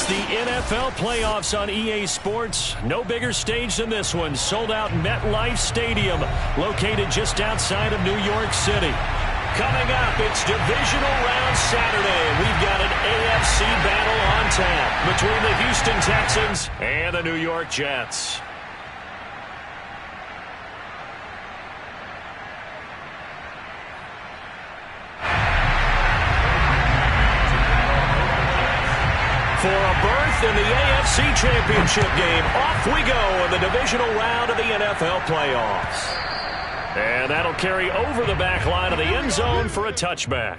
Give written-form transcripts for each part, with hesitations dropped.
It's the NFL playoffs on EA Sports. No bigger stage than this one. Sold out MetLife Stadium, located just outside of New York City. Coming up, it's Divisional Round Saturday. We've got an AFC battle on tap between the Houston Texans and the New York Jets. For a berth in the AFC Championship game, off we go in the divisional round of the NFL playoffs. And that'll carry over the back line of the end zone for a touchback.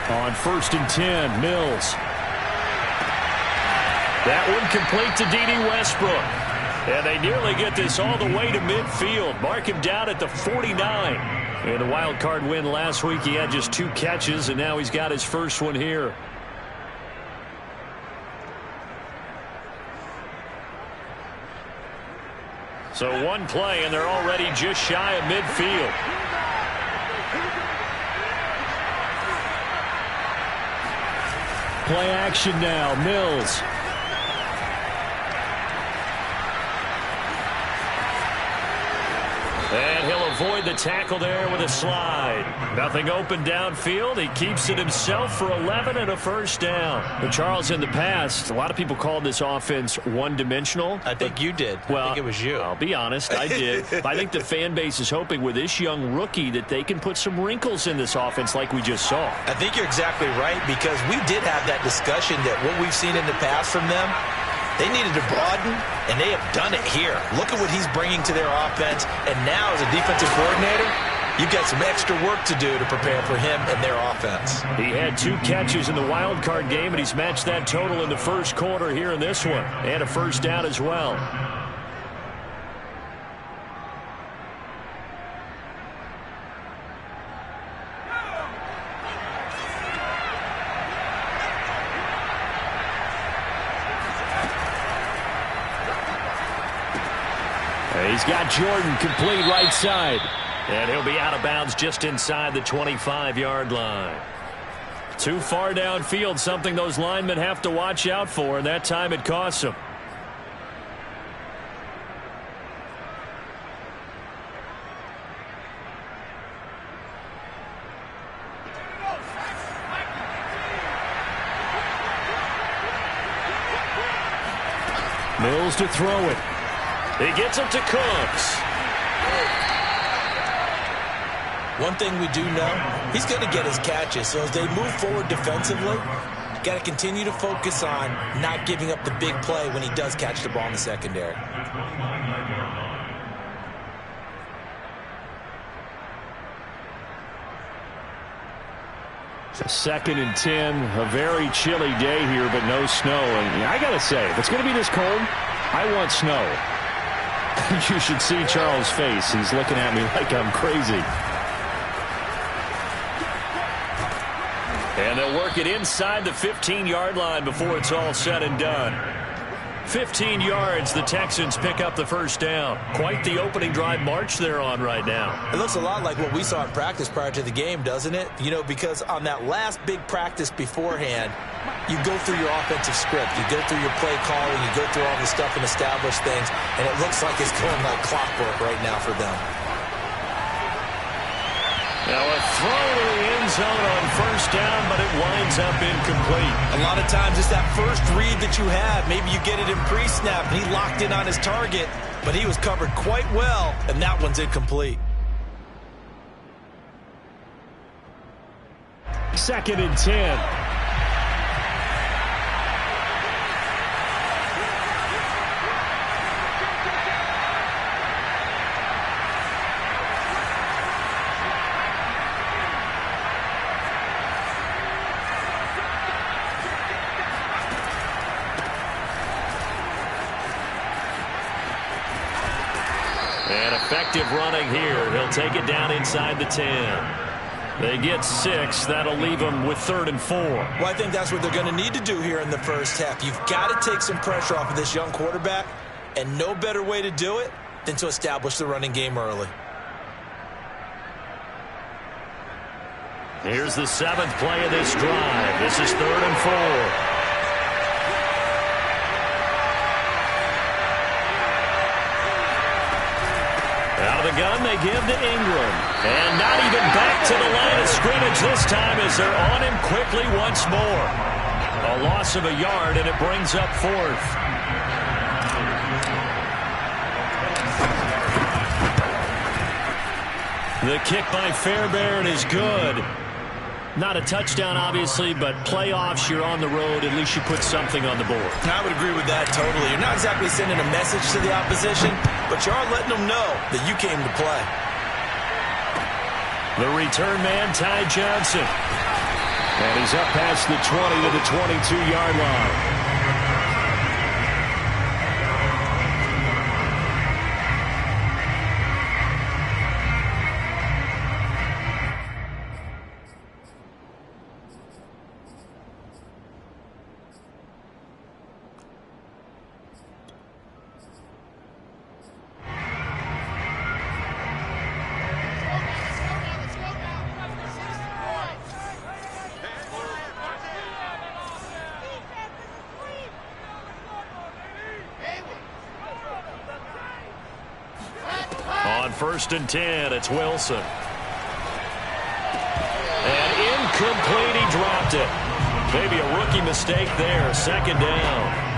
On 1st and 10, Mills. That one complete to D.D. Westbrook. And they nearly get this all the way to midfield. Mark him down at the 49. In the wild card win last week, he had just 2 catches, and now he's got his first one here. So one play, and they're already just shy of midfield. Play action now, Mills. And he'll avoid the tackle there with a slide. Nothing open downfield. He keeps it himself for 11 and a first down. But Charles, in the past, a lot of people called this offense one-dimensional. I think you did. Well, I think it was you. I'll be honest, I did. I think the fan base is hoping with this young rookie that they can put some wrinkles in this offense like we just saw. I think you're exactly right, because we did have that discussion that what we've seen in the past from them, they needed to broaden, and they have done it here. Look at what he's bringing to their offense, and now as a defensive coordinator, you've got some extra work to do to prepare for him and their offense. He had 2 catches in the wild card game, and he's matched that total in the first quarter here in this one, and a first down as well. He's got Jordan complete right side. And he'll be out of bounds just inside the 25-yard line. Too far downfield, something those linemen have to watch out for, and that time it costs them. Mills to throw it. He gets it to Cooks. One thing we do know, he's going to get his catches. So as they move forward defensively, got to continue to focus on not giving up the big play when he does catch the ball in the secondary. It's 2nd and 10, a very chilly day here, but no snow. And I got to say, if it's going to be this cold, I want snow. You should see Charles' face. He's looking at me like I'm crazy. And they'll work it inside the 15-yard line before it's all said and done. 15 yards, the Texans pick up the first down. Quite the opening drive march they're on right now. It looks a lot like what we saw in practice prior to the game, doesn't it? You know, because on that last big practice beforehand, you go through your offensive script. You go through your play calling. You go through all the stuff and establish things. And it looks like it's going like clockwork right now for them. Now a throw to the end zone on first down, but it winds up incomplete. A lot of times it's that first read that you have. Maybe you get it in pre-snap, and he locked in on his target, but he was covered quite well, and that one's incomplete. 2nd and 10. effective running here. He'll take it down inside the 10. They get 6. That'll leave them with 3rd and 4. Well, I think that's what they're going to need to do here in the first half. You've got to take some pressure off of this young quarterback, and no better way to do it than to establish the running game early. Here's the 7th play of this drive. This is 3rd and 4. Out of the gun, they give to Ingram. And not even back to the line of scrimmage this time as they're on him quickly once more. A loss of a yard, and it brings up 4th. The kick by Fairbairn is good. Not a touchdown, obviously, but playoffs, you're on the road. At least you put something on the board. I would agree with that totally. You're not exactly sending a message to the opposition, but you are letting them know that you came to play. The return man, Ty Johnson. And he's up past the 20 to the 22-yard line. On 1st and 10, it's Wilson. And incomplete, he dropped it. Maybe a rookie mistake there, 2nd down.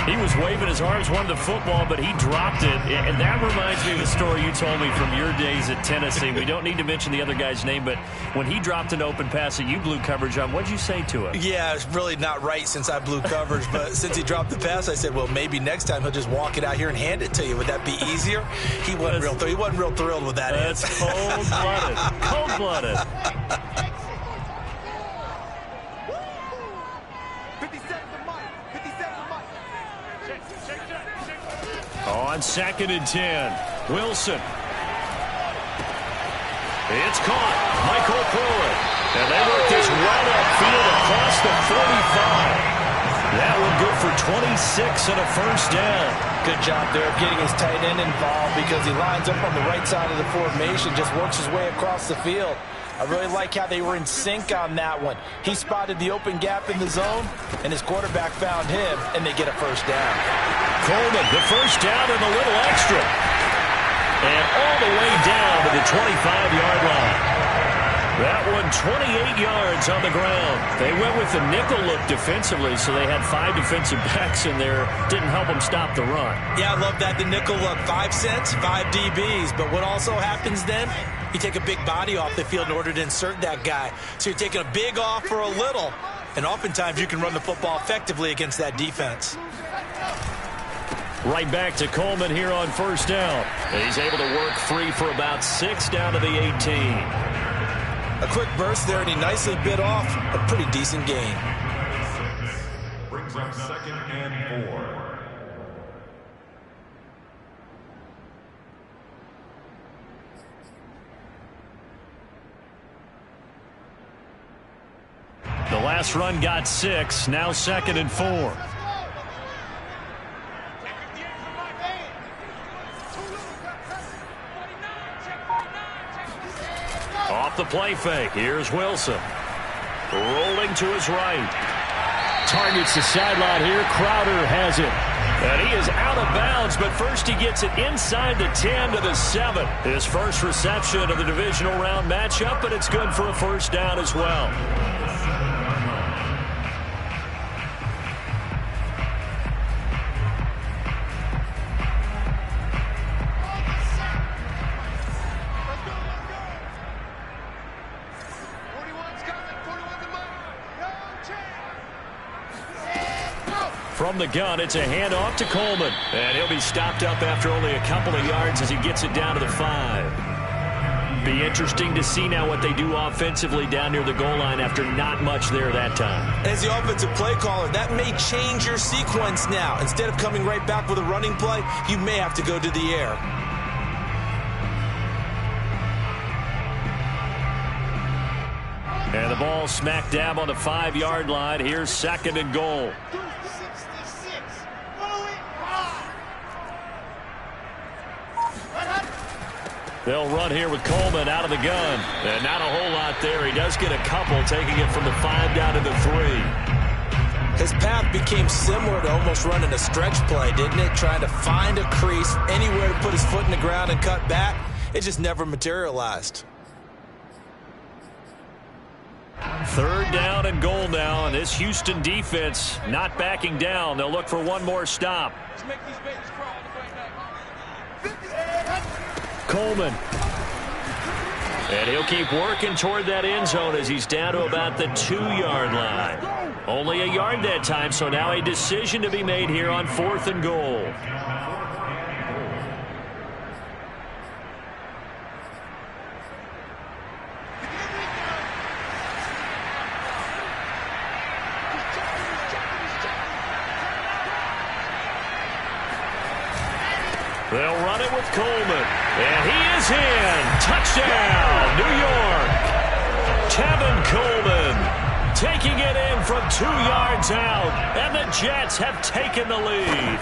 He was waving his arms, wanted the football, but he dropped it. And that reminds me of the story you told me from your days at Tennessee. We don't need to mention the other guy's name, but when he dropped an open pass that you blew coverage on, what did you say to him? Yeah, it's really not right since I blew coverage, but since he dropped the pass, I said, well, maybe next time he'll just walk it out here and hand it to you. Would that be easier? He wasn't real thrilled with that. That's cold-blooded. Cold-blooded. On 2nd and 10, Wilson. It's caught. Michael Pruitt. And they work this right upfield across the 45. That will go for 26 and a 1st down. Good job there of getting his tight end involved because he lines up on the right side of the formation, just works his way across the field. I really like how they were in sync on that one. He spotted the open gap in the zone, and his quarterback found him, and they get a 1st down. Coleman, the 1st down and a little extra. And all the way down to the 25-yard line. That one 28 yards on the ground. They went with the nickel look defensively, so they had 5 defensive backs in there. Didn't help them stop the run. Yeah, I love that, the nickel look. 5 cents, 5 DBs. But what also happens then, you take a big body off the field in order to insert that guy. So you're taking a big off for a little. And oftentimes you can run the football effectively against that defense. Right back to Coleman here on 1st down. He's able to work free for about 6 down to the 18. A quick burst there, and he nicely bit off a pretty decent gain. Brings up 2nd and 4. The last run got 6, now 2nd and 4. Off the play fake, here's Wilson. Rolling to his right. Targets the sideline here. Crowder has it. And he is out of bounds, but first he gets it inside the 10 to the 7. His first reception of the divisional round matchup, but it's good for a 1st down as well. From the gun, it's a handoff to Coleman. And he'll be stopped up after only a couple of yards as he gets it down to the 5. Be interesting to see now what they do offensively down near the goal line after not much there that time. As the offensive play caller, that may change your sequence now. Instead of coming right back with a running play, you may have to go to the air. And the ball smack dab on the 5-yard line. Here's 2nd and goal. They'll run here with Coleman out of the gun. And not a whole lot there. He does get a couple, taking it from the 5 down to the 3. His path became similar to almost running a stretch play, didn't it? Trying to find a crease, anywhere to put his foot in the ground and cut back. It just never materialized. 3rd down and goal now, and this Houston defense not backing down. They'll look for one more stop. Coleman. And he'll keep working toward that end zone as he's down to about the 2-yard line. Only a yard that time, so now a decision to be made here on 4th and goal. They'll run it with Coleman. And he is in. Touchdown, New York. Tevin Coleman taking it in from 2 yards out. And the Jets have taken the lead.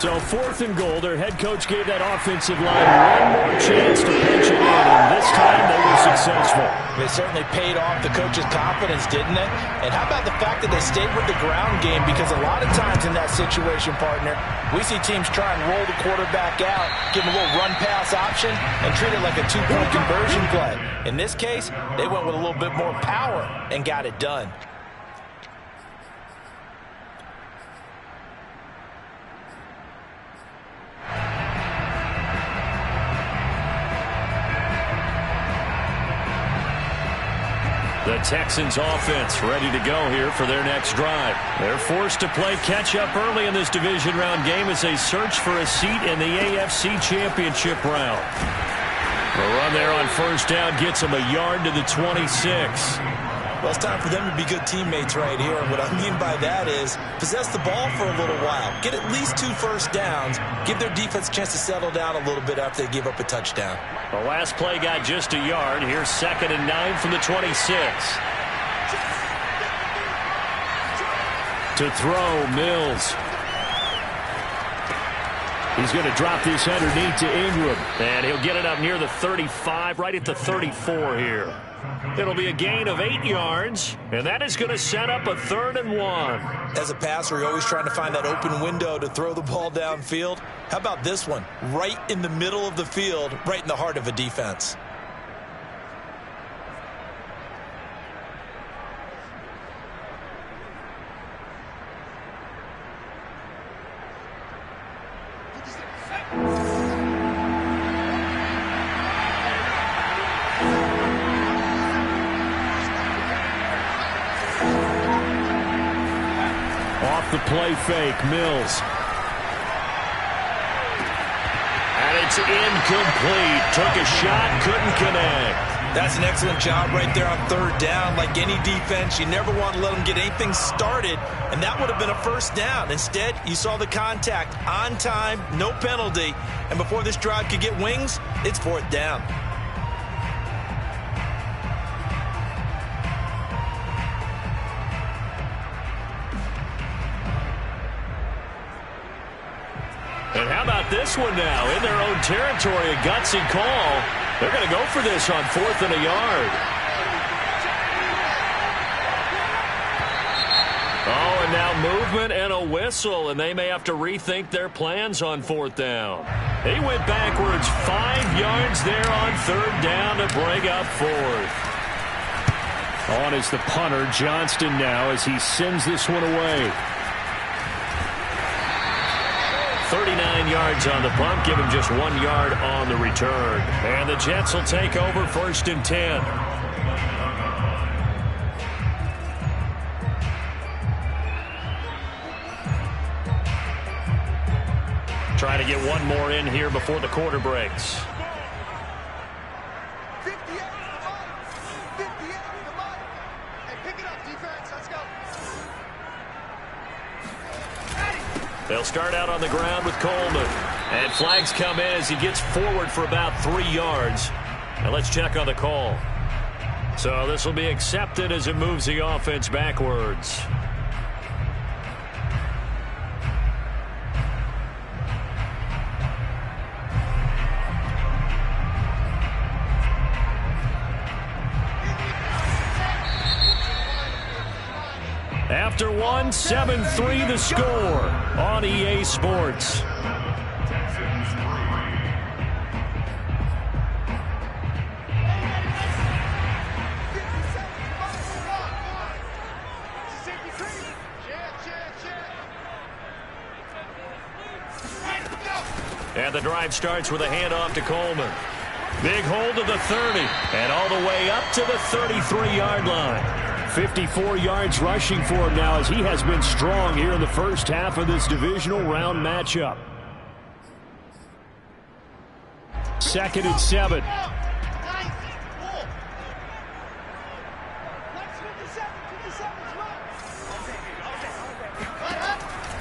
So 4th and goal, their head coach gave that offensive line one more chance to pinch it in, and this time they were successful. It certainly paid off the coach's confidence, didn't it? And how about the fact that they stayed with the ground game? Because a lot of times in that situation, partner, we see teams try and roll the quarterback out, give him a little run-pass option, and treat it like a 2-point conversion play. In this case, they went with a little bit more power and got it done. The Texans offense ready to go here for their next drive. They're forced to play catch-up early in this division round game as they search for a seat in the AFC Championship round. The run there on 1st down gets them a yard to the 26. Well, it's time for them to be good teammates right here. And what I mean by that is possess the ball for a little while. Get at least 2 first downs. Give their defense a chance to settle down a little bit after they give up a touchdown. The last play got just a yard. Here's 2nd and 9 from the 26. To throw, Mills. He's going to drop this underneath to Ingram. And he'll get it up near the 35, right at the 34 here. It'll be a gain of 8 yards, and that is going to set up a 3rd and 1. As a passer, you're always trying to find that open window to throw the ball downfield. How about this one? Right in the middle of the field, right in the heart of a defense. Off the play fake, Mills. And it's incomplete. Took a shot, couldn't connect. That's an excellent job right there on 3rd down. Like any defense, you never want to let them get anything started, and that would have been a 1st down. Instead, you saw the contact on time, no penalty, and before this drive could get wings, it's 4th down. And how about this one now? In their own territory, a gutsy call. They're going to go for this on 4th and a yard. Oh, and now movement and a whistle, and they may have to rethink their plans on 4th down. He went backwards 5 yards there on 3rd down to break up 4th. On is the punter, Johnston, now as he sends this one away. 39 yards on the punt, give him just 1 yard on the return. And the Jets will take over 1st and 10. Trying to get one more in here before the quarter breaks. They'll start out on the ground with Coleman. And flags come in as he gets forward for about 3 yards. Now let's check on the call. So this will be accepted as it moves the offense backwards. After one, 7-3 the score on EA Sports. And the drive starts with a handoff to Coleman. Big hold to the 30 and all the way up to the 33-yard line. 54 yards rushing for him now as he has been strong here in the first half of this divisional round matchup. 2nd and 7.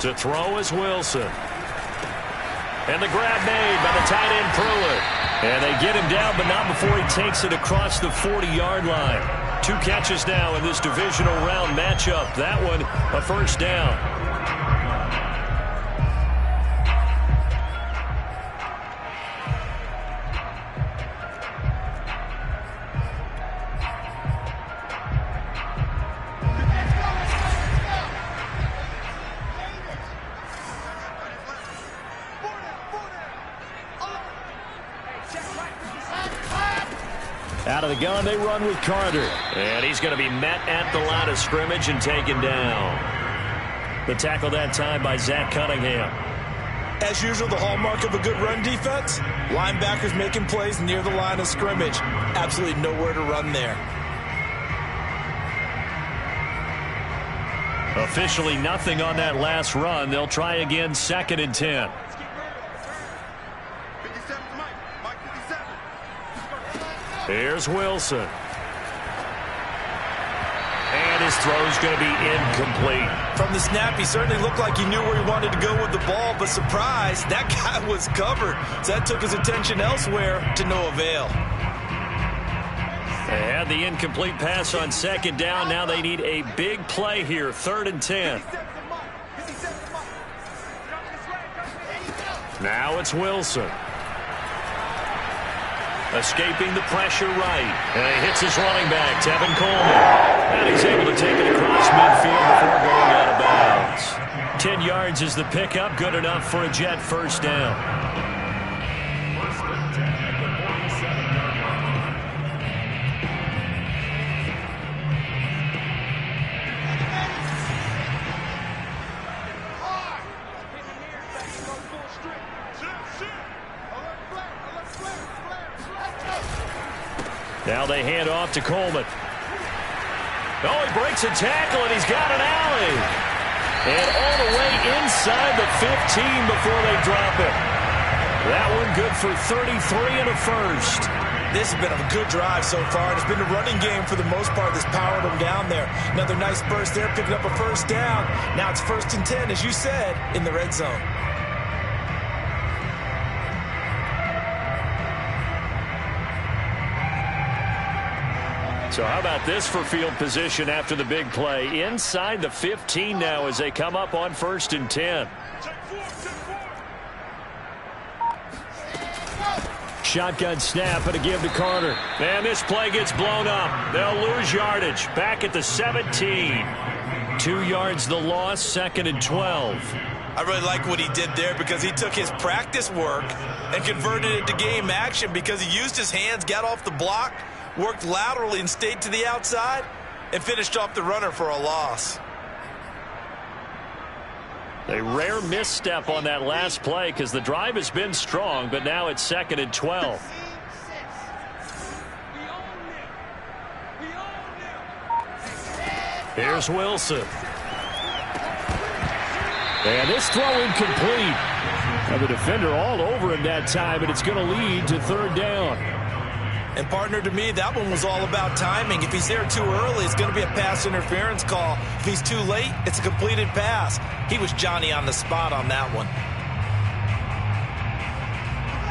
To throw is Wilson. And the grab made by the tight end Pruitt. And they get him down, but not before he takes it across the 40-yard line. 2 catches now in this divisional round matchup. That one, a first down. Out of the gun, they run with Carter. And he's going to be met at the line of scrimmage and taken down. The tackle that time by Zach Cunningham. As usual, the hallmark of a good run defense, linebackers making plays near the line of scrimmage. Absolutely nowhere to run there. Officially nothing on that last run. They'll try again, 2nd and 10. Here's Wilson. And his throw's going to be incomplete. From the snap, he certainly looked like he knew where he wanted to go with the ball, but surprise, that guy was covered. So that took his attention elsewhere to no avail. They had the incomplete pass on 2nd down. Now they need a big play here, 3rd and 10. Now it's Wilson. Escaping the pressure right. And he hits his running back, Tevin Coleman. And he's able to take it across midfield before going out of bounds. 10 yards is the pickup. Good enough for a Jet first down. Now they hand off to Coleman. Oh, he breaks a tackle, and he's got an alley. And all the way inside the 15 before they drop it. That one good for 33 and a first. This has been a good drive so far. It's been a running game for the most part that's powered them down there. Another nice burst there, picking up a first down. Now it's 1st and 10, as you said, in the red zone. So how about this for field position after the big play? Inside the 15 now as they come up on 1st and 10. Shotgun snap and a give to Carter. And this play gets blown up. They'll lose yardage. Back at the 17. 2 yards the loss, 2nd and 12. I really like what he did there because he took his practice work and converted it to game action because he used his hands, got off the block, worked laterally and stayed to the outside, and finished off the runner for a loss. A rare misstep on that last play because the drive has been strong, but now it's 2nd and 12. Here's Wilson. And this throw incomplete. And the defender all over him that time, and it's going to lead to 3rd down. And partner, to me, that one was all about timing. If he's there too early, it's going to be a pass interference call. If he's too late, it's a completed pass. He was Johnny on the spot on that one.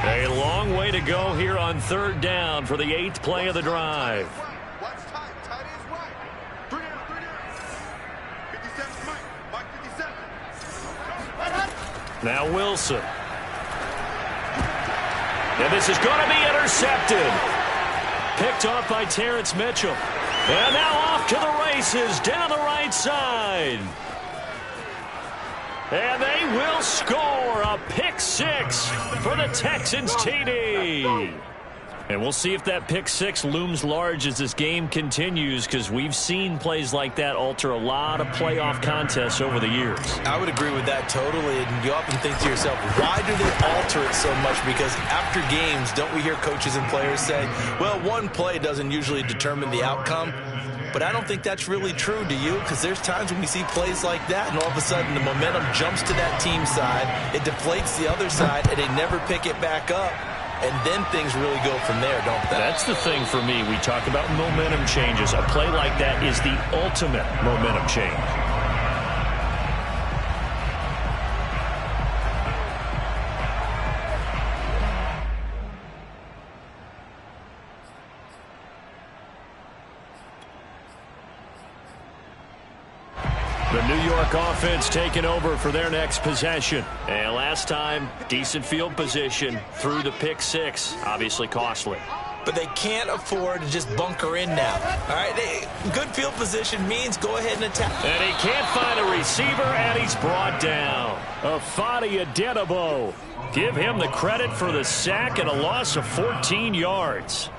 A long way to go here on 3rd down for the 8th play of the drive. Now Wilson. And this is going to be intercepted. Picked off by Terrence Mitchell. And now off to the races down the right side. And they will score a pick six for the Texans TD. And we'll see if that pick six looms large as this game continues, because we've seen plays like that alter a lot of playoff contests over the years. I would agree with that totally. And you often think to yourself, why do they alter it so much? Because after games, don't we hear coaches and players say, well, one play doesn't usually determine the outcome? But I don't think that's really true, do you? Because there's times when we see plays like that, and all of a sudden the momentum jumps to that team side, it deflates the other side, and they never pick it back up. And then things really go from there, don't they? That's the thing for me. We talk about momentum changes. A play like that is the ultimate momentum change. The New York offense taking over for their next possession. And last time, decent field position through the pick six. Obviously costly. But they can't afford to just bunker in now. All right, good field position means go ahead and attack. And he can't find a receiver, and he's brought down. Ifeadi Odenigbo. Give him the credit for the sack and a loss of 14 yards.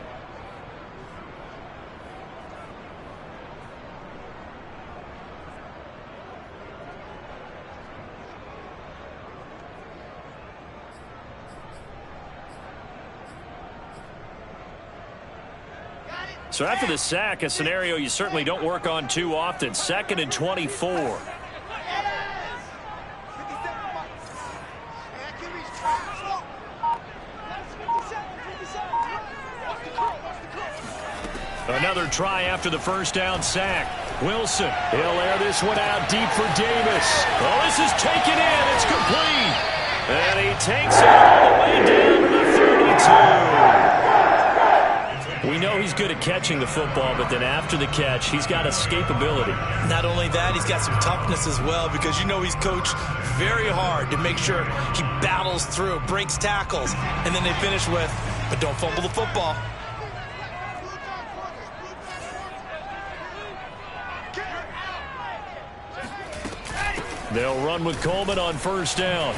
So after the sack, a scenario you certainly don't work on too often. 2nd and 24. Another try after the first down sack. Wilson, he'll air this one out deep for Davis. Oh, this is taken in. It's complete. And he takes it all the way down to the 32. We know he's good at catching the football, but then after the catch, he's got escapability. Not only that, he's got some toughness as well, because you know he's coached very hard to make sure he battles through, breaks tackles, and then they finish with, but don't fumble the football. They'll run with Coleman on first down.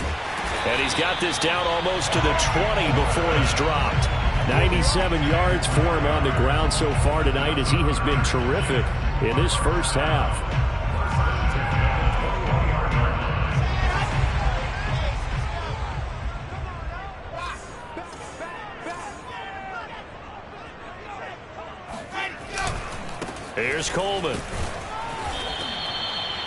And he's got this down almost to the 20 before he's dropped. 97 yards for him on the ground so far tonight, as he has been terrific in this first half. Here's Coleman.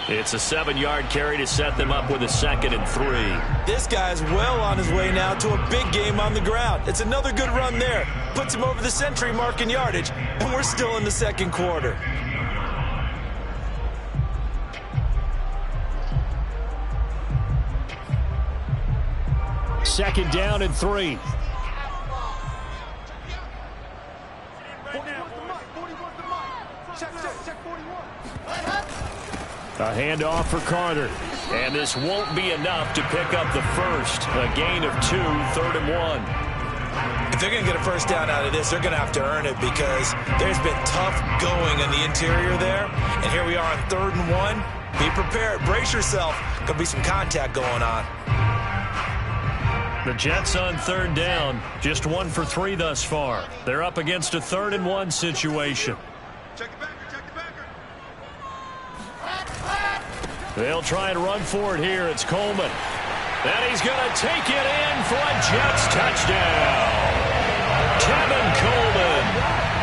It's a 7-yard carry to set them up with a 2nd and 3. This guy's well on his way now to a big game on the ground. It's another good run there. Puts him over the century mark in yardage, and we're still in the second quarter. Second down and 3. A handoff for Carter. And this won't be enough to pick up the first. A gain of 2, 3rd and 1. If they're going to get a first down out of this, they're going to have to earn it, because there's been tough going in the interior there. And here we are on 3rd and 1. Be prepared. Brace yourself. Going to be some contact going on. The Jets on 3rd down. Just 1 for 3 thus far. They're up against a 3rd and 1 situation. Check it back. They'll try and run for it here. It's Coleman. And he's going to take it in for a Jets touchdown. Kevin Coleman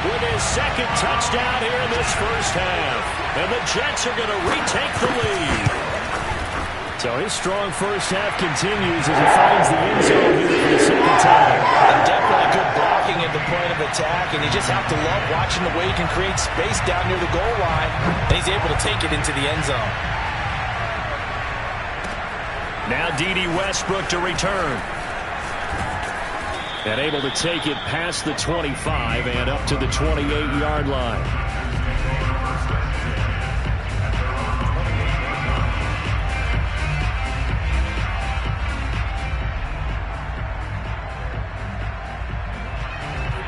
with his 2nd touchdown here in this first half. And the Jets are going to retake the lead. So his strong first half continues as he finds the end zone here for the 2nd time. And definitely good blocking at the point of attack, and you just have to love watching the way he can create space down near the goal line, and he's able to take it into the end zone. Now D.D. Westbrook to return. And able to take it past the 25 and up to the 28-yard line.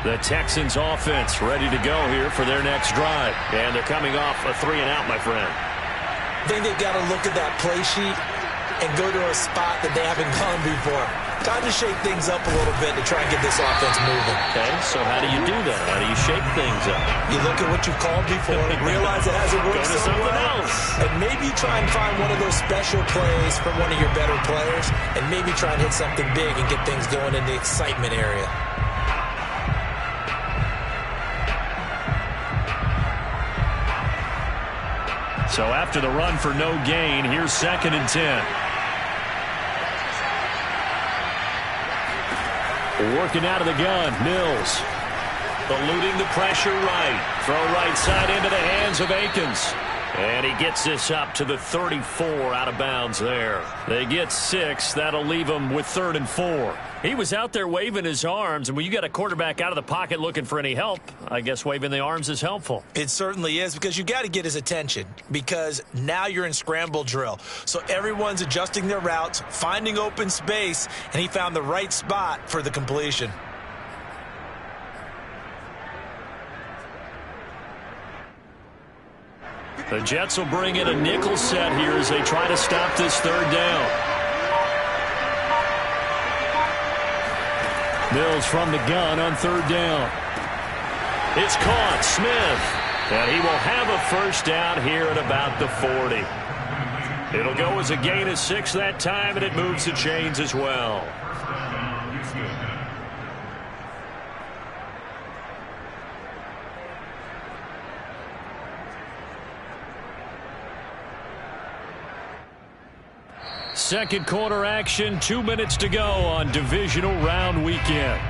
The Texans offense ready to go here for their next drive. And they're coming off a 3-and-out, my friend. I think they've got to look at that play sheet and go to a spot that they haven't gone before. Time to shake things up a little bit to try and get this offense moving. Okay, so how do you do that? How do you shake things up? You look at what you called before, realize it hasn't worked Go to so something well, else. and maybe try and find one of those special plays from one of your better players, and maybe try and hit something big and get things going in the excitement area. So after the run for no gain, here's 2nd and 10. Working out of the gun, Mills. Eluding the pressure right. Throw right side into the hands of Akins. And he gets this up to the 34 out of bounds there. They get 6. That'll leave them with 3rd and 4. He was out there waving his arms, and when you got a quarterback out of the pocket looking for any help, I guess waving the arms is helpful. It certainly is, because you got to get his attention, because now you're in scramble drill. So everyone's adjusting their routes, finding open space, and he found the right spot for the completion. The Jets will bring in a nickel set here as they try to stop this 3rd down. Mills from the gun on 3rd down. It's caught. Smith. And he will have a 1st down here at about the 40. It'll go as a gain of 6 that time, and it moves the chains as well. Second quarter action, 2 minutes to go on divisional round weekend.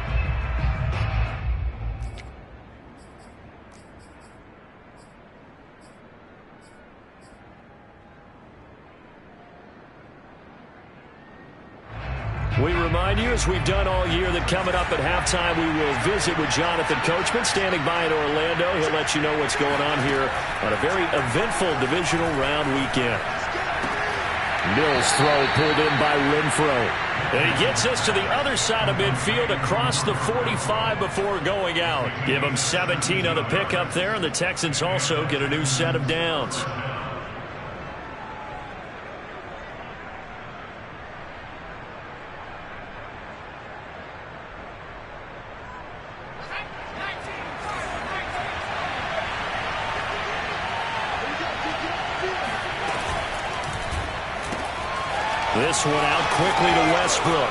We remind you, as we've done all year, that coming up at halftime, we will visit with Jonathan Coachman, standing by in Orlando. He'll let you know what's going on here on a very eventful divisional round weekend. Mills throw pulled in by Renfro. And he gets us to the other side of midfield across the 45 before going out. Give him 17 on the pickup there, and the Texans also get a new set of downs. This one out quickly to Westbrook.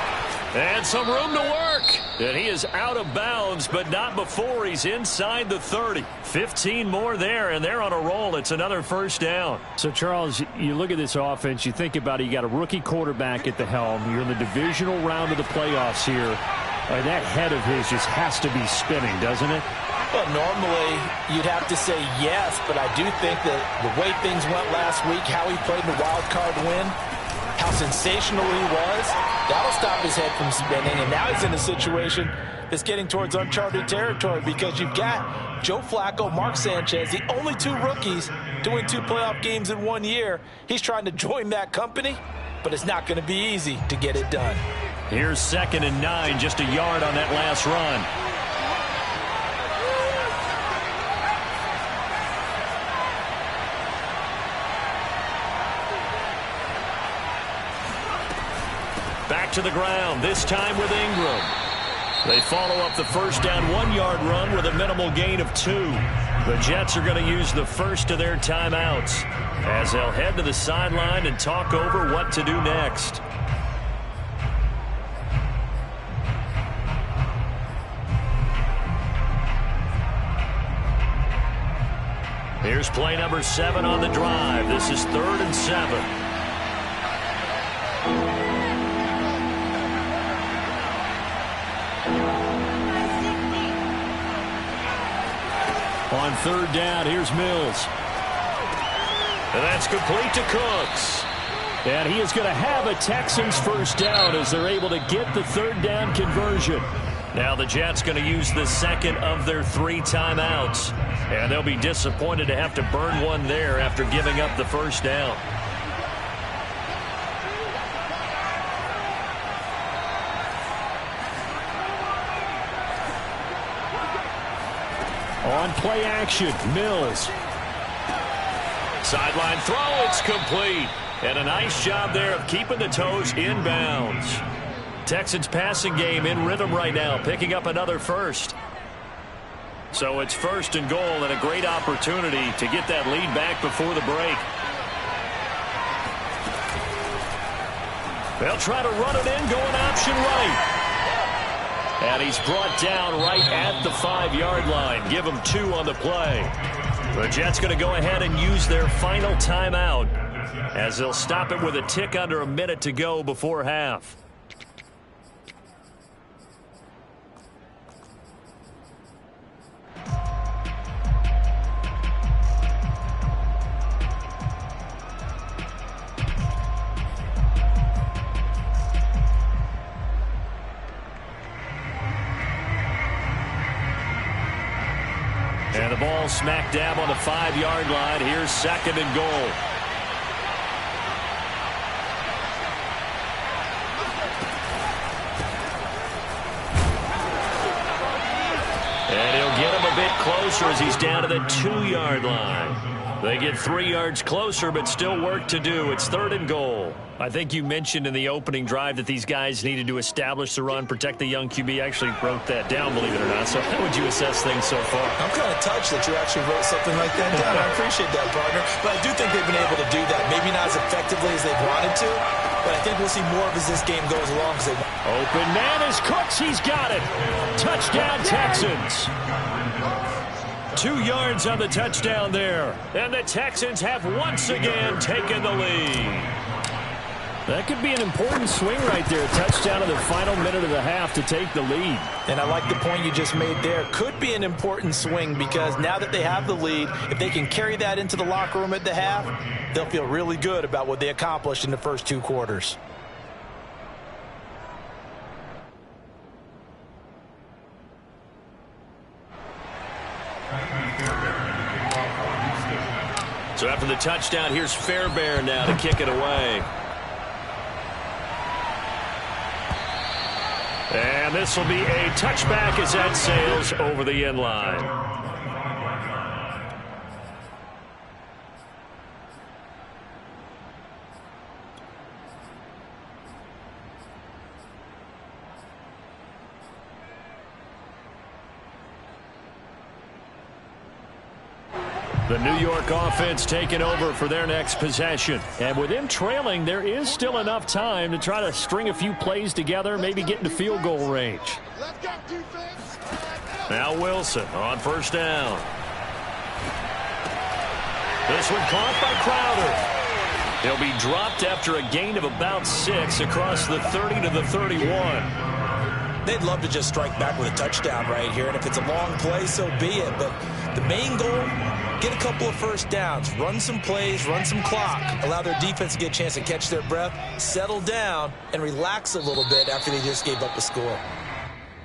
And some room to work. And he is out of bounds, but not before he's inside the 30. 15 more there, and they're on a roll. It's another 1st down. So, Charles, you look at this offense, you think about it, you got a rookie quarterback at the helm. You're in the divisional round of the playoffs here. That head of his just has to be spinning, doesn't it? Well, normally you'd have to say yes, but I do think that the way things went last week, how he played in the wild card win, how sensational he was, that'll stop his head from spinning. And now he's in a situation that's getting towards uncharted territory, because you've got Joe Flacco, Mark Sanchez, the only 2 rookies to win 2 playoff games in 1 year. He's trying to join that company, but it's not going to be easy to get it done. Here's 2nd and 9, just a yard on that last run. Back to the ground, this time with Ingram. They follow up the 1st down 1-yard run with a minimal gain of 2. The Jets are going to use the first of their timeouts as they'll head to the sideline and talk over what to do next. Here's play number 7 on the drive. This is 3rd and 7. On 3rd down, here's Mills. And that's complete to Cooks. And he is going to have a Texans 1st down as they're able to get the 3rd down conversion. Now the Jets going to use the 2nd of their 3 timeouts. And they'll be disappointed to have to burn one there after giving up the 1st down. On play action, Mills. Sideline throw, it's complete. And a nice job there of keeping the toes in bounds. Texans passing game in rhythm right now, picking up another first. So it's 1st and goal, and a great opportunity to get that lead back before the break. They'll try to run it in, going option right. And he's brought down right at the 5-yard line. Give him 2 on the play. The Jets going to go ahead and use their final timeout as they'll stop it with a tick under a minute to go before half. And the ball smack dab on the 5-yard line. Here's 2nd and goal. And he'll get him a bit closer as he's down to the 2-yard line. They get 3 yards closer, but still work to do. It's 3rd and goal. I think you mentioned in the opening drive that these guys needed to establish the run, protect the young QB. I actually wrote that down, believe it or not. So how would you assess things so far? I'm kind of touched that you actually wrote something like that down. I appreciate that, partner. But I do think they've been able to do that. Maybe not as effectively as they've wanted to, but I think we'll see more of as this game goes along. Open man is Cooks. He's got it. Touchdown, Texans. 2 yards on the touchdown there. And the Texans have once again taken the lead. That could be an important swing right there. Touchdown in the final minute of the half to take the lead. And I like the point you just made there. Could be an important swing because now that they have the lead, if they can carry that into the locker room at the half, they'll feel really good about what they accomplished in the first 2 quarters. So after the touchdown, here's Fairbairn now to kick it away. And this will be a touchback as that sails over the end line. The New York offense taking over for their next possession. And with them trailing, there is still enough time to try to string a few plays together, maybe get into field goal range. Now Wilson on 1st down. This one caught by Crowder. He'll be dropped after a gain of about 6 across the 30 to the 31. They'd love to just strike back with a touchdown right here, and if it's a long play, so be it. But the main goal, get a couple of first downs, run some plays, run some clock, allow their defense to get a chance to catch their breath, settle down, and relax a little bit after they just gave up the score.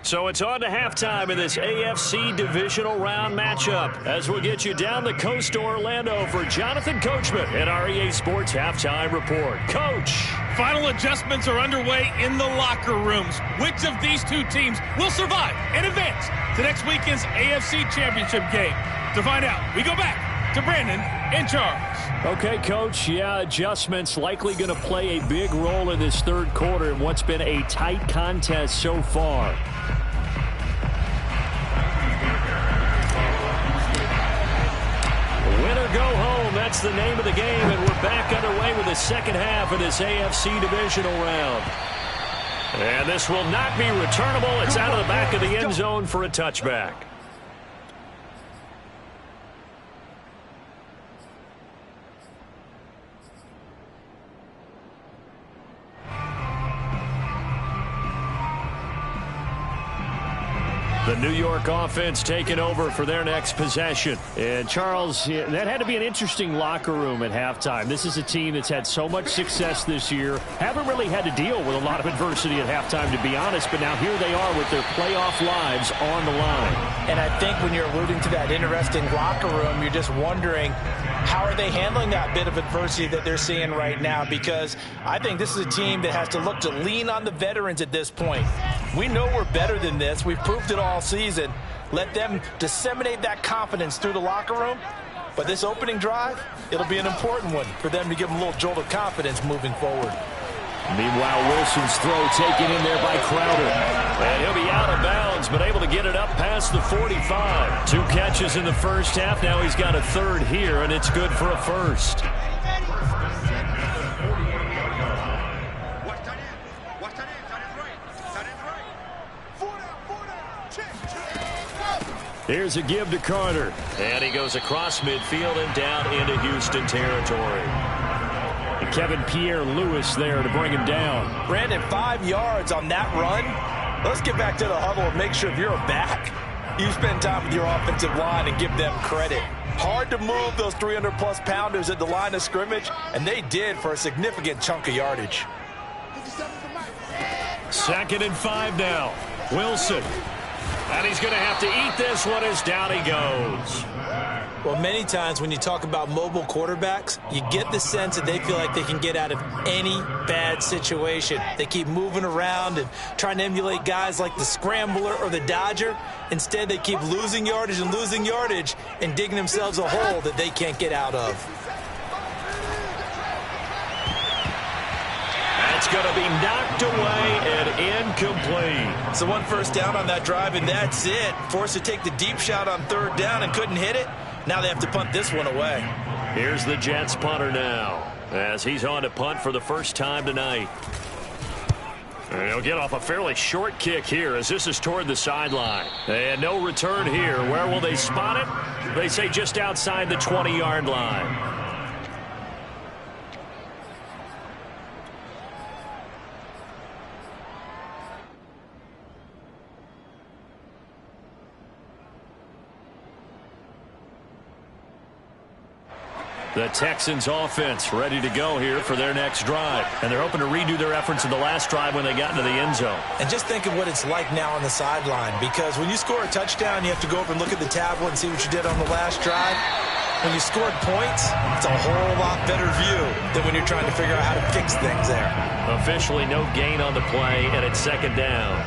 So it's on to halftime in this AFC divisional round matchup as we'll get you down the coast to Orlando for Jonathan Coachman at our EA Sports Halftime Report. Coach. Final adjustments are underway in the locker rooms. Which of these 2 teams will survive and advance to next weekend's AFC Championship game? To find out, we go back to Brandon and Charles. Okay, Coach. Yeah, adjustments likely going to play a big role in this 3rd quarter in what's been a tight contest so far. Win or go home, that's the name of the game, and we're back underway with the second half of this AFC divisional round. And this will not be returnable. It's out of the back of the end zone for a touchback. The New York offense taking over for their next possession. And, Charles, that had to be an interesting locker room at halftime. This is a team that's had so much success this year. Haven't really had to deal with a lot of adversity at halftime, to be honest. But now here they are with their playoff lives on the line. And I think when you're alluding to that interesting locker room, you're just wondering, how are they handling that bit of adversity that they're seeing right now? Because I think this is a team that has to look to lean on the veterans at this point. We know we're better than this. We've proved it all season. Let them disseminate that confidence through the locker room. But this opening drive, it'll be an important one for them to give them a little jolt of confidence moving forward. Meanwhile, Wilson's throw taken in there by Crowder. And he'll be out of bounds, but able to get it up past the 45. 2 catches in the first half. Now he's got a third here, and it's good for a first. Here's a give to Carter. And he goes across midfield and down into Houston territory. And Kevin Pierre-Louis there to bring him down. Brandon, 5 yards on that run. Let's get back to the huddle and make sure if you're a back, you spend time with your offensive line and give them credit. Hard to move those 300-plus pounders at the line of scrimmage, and they did for a significant chunk of yardage. 2nd and 5 now. Wilson. And he's going to have to eat this one as down he goes. Well, many times when you talk about mobile quarterbacks, you get the sense that they feel like they can get out of any bad situation. They keep moving around and trying to emulate guys like the Scrambler or the Dodger. Instead, they keep losing yardage and digging themselves a hole that they can't get out of. That's going to be knocked away and incomplete. So 1 first down on that drive, and that's it. Forced to take the deep shot on 3rd down and couldn't hit it. Now they have to punt this one away. Here's the Jets punter now, as he's on to punt for the first time tonight. And he'll get off a fairly short kick here as this is toward the sideline. And no return here. Where will they spot it? They say just outside the 20-yard line. The Texans offense ready to go here for their next drive. And they're hoping to redo their efforts in the last drive when they got into the end zone. And just think of what it's like now on the sideline, because when you score a touchdown, you have to go over and look at the tablet and see what you did on the last drive. When you scored points, it's a whole lot better view than when you're trying to figure out how to fix things there. Officially no gain on the play, and it's 2nd down.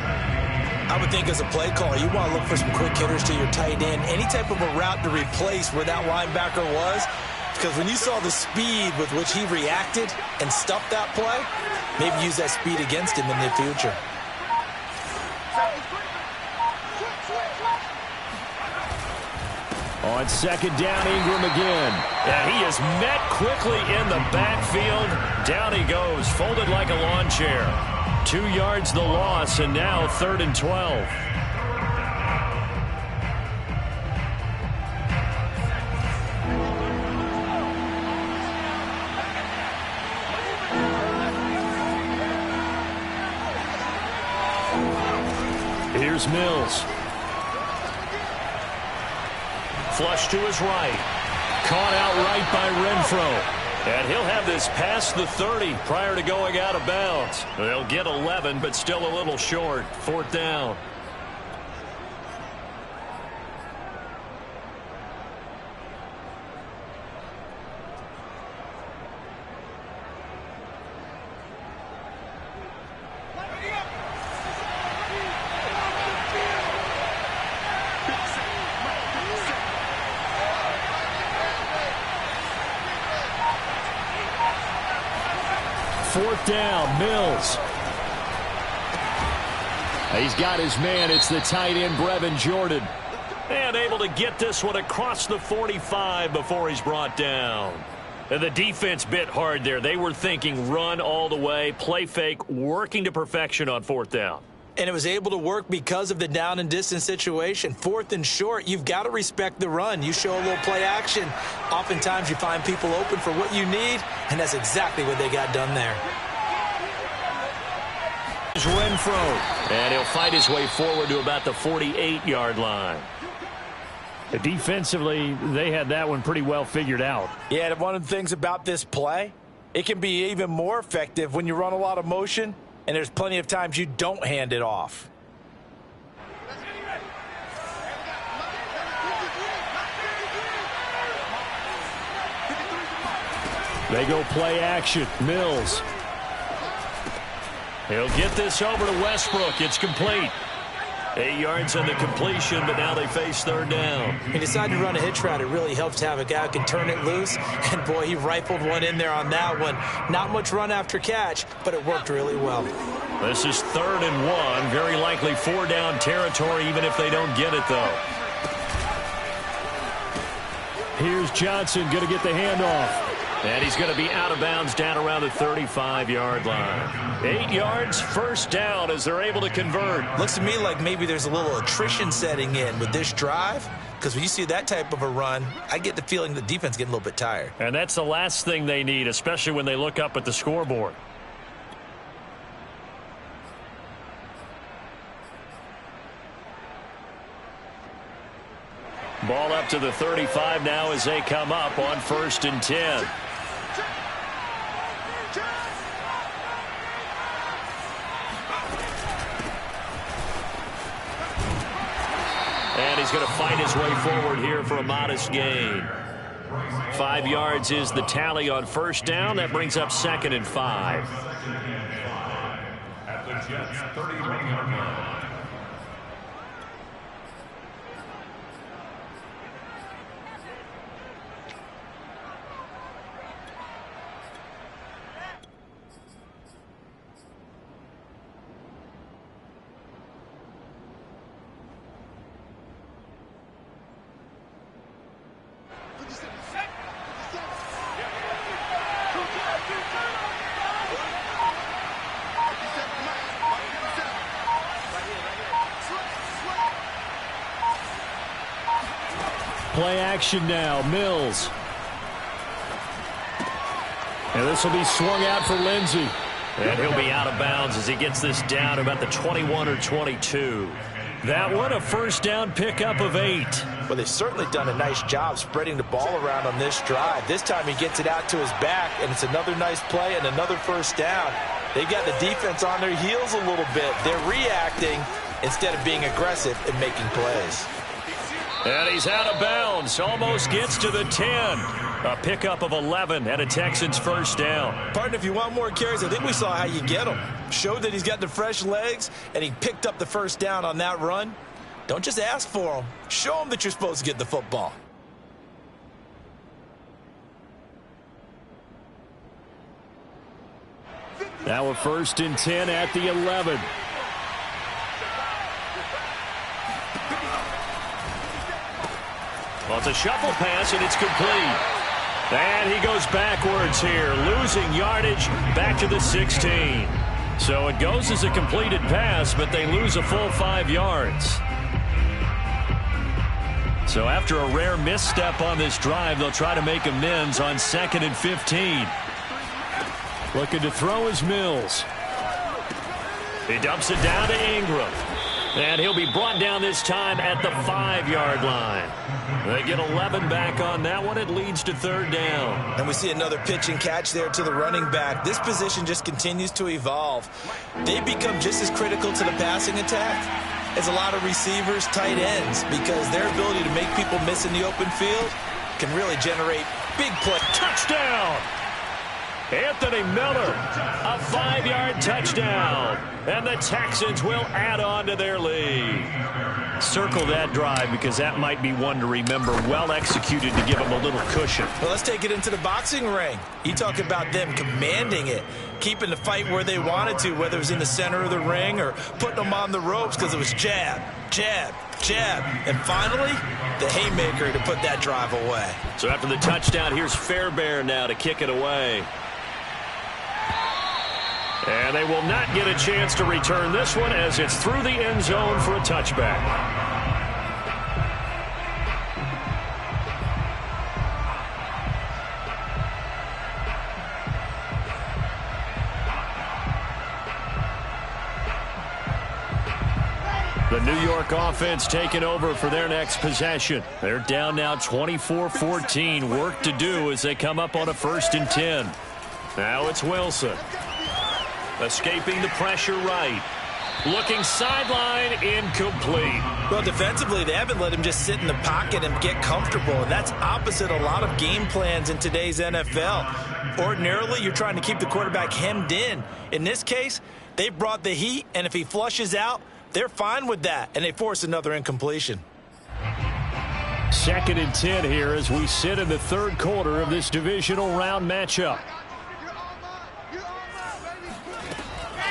I would think as a play caller, you want to look for some quick hitters to your tight end. Any type of a route to replace where that linebacker was. Because when you saw the speed with which he reacted and stuffed that play, maybe use that speed against him in the future. On 2nd down, Ingram again. And he is met quickly in the backfield. Down he goes, folded like a lawn chair. 2 yards the loss, and now 3rd and 12. Here's Mills. Flush to his right. Caught out right by Renfro. And he'll have this past the 30 prior to going out of bounds. They'll get 11, but still a little short. 4th down. Fourth down, Mills. He's got his man. It's the tight end, Brevin Jordan. And able to get this one across the 45 before he's brought down. And the defense bit hard there. They were thinking run all the way, play fake, working to perfection on 4th down. And it was able to work because of the down and distance situation. 4th and short, you've got to respect the run. You show a little play action. Oftentimes you find people open for what you need, and that's exactly what they got done there. Renfro, and he'll fight his way forward to about the 48-yard line. Defensively, they had that one pretty well figured out. Yeah, and one of the things about this play, it can be even more effective when you run a lot of motion, and there's plenty of times you don't hand it off. They go play action. Mills. He'll get this over to Westbrook. It's complete. 8 yards on the completion, but now they face third down. He decided to run a hitch route. It really helps to have a guy who can turn it loose. And, boy, he rifled one in there on that one. Not much run after catch, but it worked really well. This is 3rd and 1. Very likely 4-down territory, even if they don't get it, though. Here's Johnson going to get the handoff. And he's going to be out of bounds down around the 35-yard line. 8 yards, first down as they're able to convert. Looks to me like maybe there's a little attrition setting in with this drive, because when you see that type of a run, I get the feeling the defense is getting a little bit tired. And that's the last thing they need, especially when they look up at the scoreboard. Ball up to the 35 now as they come up on 1st and 10. And he's going to fight his way forward here for a modest gain. 5 yards is the tally on 1st down. That brings up 2nd and 5. At the Jets' 31-yard line. Play action now. Mills. And this will be swung out for Lindsey. And he'll be out of bounds as he gets this down about the 21 or 22. That one a 1st down pickup of 8. Well, they've certainly done a nice job spreading the ball around on this drive. This time he gets it out to his back, and it's another nice play and another 1st down. They've got the defense on their heels a little bit. They're reacting instead of being aggressive and making plays. And he's out of bounds. Almost gets to the 10. A pickup of 11 and a Texans 1st down. Partner, if you want more carries, I think we saw how you get them. Showed that he's got the fresh legs, and he picked up the 1st down on that run. Don't just ask for them. Show them that you're supposed to get the football. Now a 1st and 10 at the 11. Well, it's a shuffle pass, and it's complete. And he goes backwards here, losing yardage back to the 16. So it goes as a completed pass, but they lose a full 5 yards. So after a rare misstep on this drive, they'll try to make amends on 2nd and 15. Looking to throw is Mills. He dumps it down to Ingram. And he'll be brought down this time at the 5-yard line. They get 11 back on that one. It leads to 3rd down. And we see another pitch and catch there to the running back. This position just continues to evolve. They become just as critical to the passing attack as a lot of receivers, tight ends, because their ability to make people miss in the open field can really generate big play. Touchdown! Anthony Miller, a 5-yard touchdown. And the Texans will add on to their lead. Circle that drive because that might be one to remember. Well executed to give them a little cushion. Well, let's take it into the boxing ring. You talk about them commanding it, keeping the fight where they wanted to, whether it was in the center of the ring or putting them on the ropes because it was jab, jab, jab. And finally, the haymaker to put that drive away. So after the touchdown, here's Fairbairn now to kick it away. And they will not get a chance to return this one as it's through the end zone for a touchback. The New York offense taking over for their next possession. They're down now 24-14. Work to do as they come up on a 1st and 10. Now it's Wilson. Escaping the pressure right. Looking sideline, incomplete. Well, defensively, they haven't let him just sit in the pocket and get comfortable, and that's opposite a lot of game plans in today's NFL. Ordinarily, you're trying to keep the quarterback hemmed in. In this case, they brought the heat, and if he flushes out, they're fine with that, and they force another incompletion. 2nd and 10 here as we sit in the third quarter of this divisional round matchup.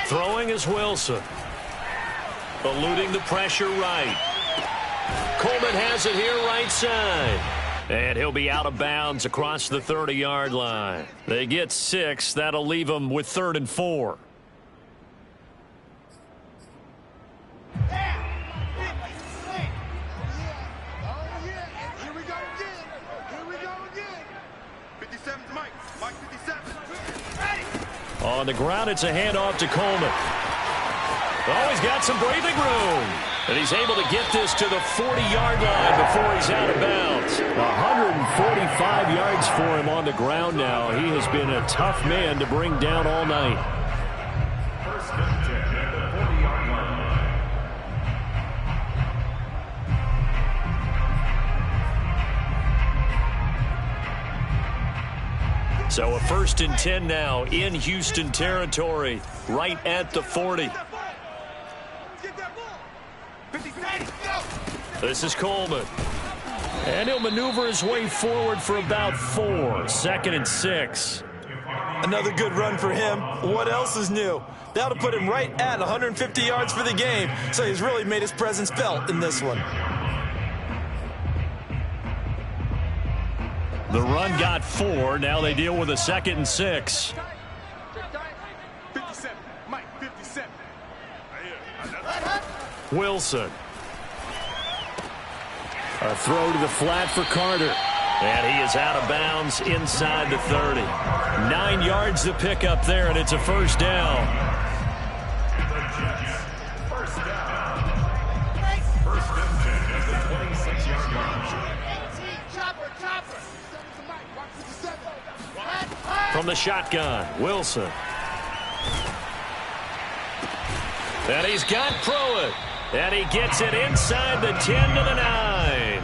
Throwing is Wilson. Eluding the pressure right. Coleman has it here right side. And he'll be out of bounds across the 30-yard line. They get 6. That'll leave them with 3rd and 4. On the ground, it's a handoff to Coleman. Oh, he's got some breathing room. And he's able to get this to the 40-yard line before he's out of bounds. 145 yards for him on the ground now. He has been a tough man to bring down all night. First and 10 at the 40-yard line. So a 1st and 10 now in Houston territory, right at the 40. This is Coleman. And he'll maneuver his way forward for about 4. 2nd and 6. Another good run for him. What else is new? That'll put him right at 150 yards for the game, so he's really made his presence felt in this one. The run got 4. Now they deal with a 2nd and 6. 57. Mike, 57. Wilson. A throw to the flat for Carter. And he is out of bounds inside the 30. 9 yards to pick up there, and it's a 1st down. The Jets. First down. 1st and 10 at the 26-yard line. From the shotgun, Wilson. And he's got Pruitt. And he gets it inside the 10 to the 9.